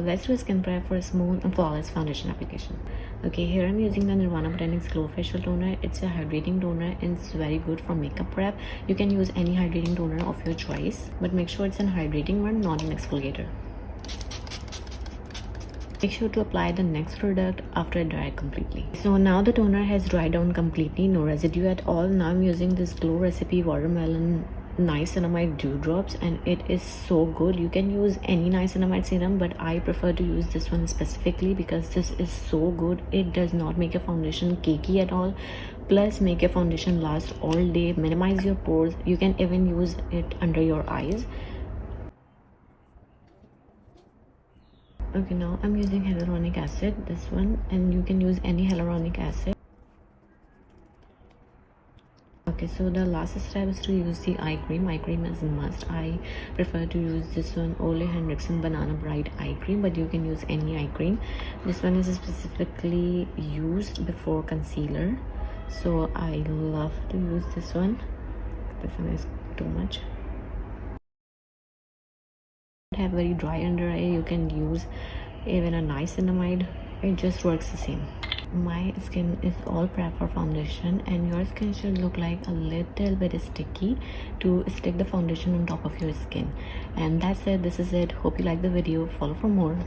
Let's do a skin prep for a smooth and flawless foundation application. Okay, here I'm using the Nirvana Botanics Glow Facial Toner. It's a hydrating toner and it's very good for makeup prep. You can use any hydrating toner of your choice, but make sure it's an hydrating one, not an exfoliator. Make sure to apply the next product after it dried completely. So now the toner has dried down completely, no residue at all. Now I'm using this Glow Recipe Watermelon niacinamide dew drops, and it is so good. You can use any niacinamide serum, but I prefer to use this one specifically because this is so good. It does not make your foundation cakey at all, plus make your foundation last all day, minimize your pores. You can even use it under your eyes. Okay, now I'm using hyaluronic acid, this one, and you can use any hyaluronic acid. Okay, so the last step is to use the eye cream. Eye cream is a must. I prefer to use this one, Olehenriksen Banana Bright Eye Cream, but you can use any eye cream. This one is specifically used before concealer, so I love to use this one. This one is too much. Have very dry under eye, you can use even a niacinamide. It just works the same. My skin is all prep for foundation, and your skin should look like a little bit sticky to stick the foundation on top of your skin. And that's it. This is it. Hope you like the video. Follow for more.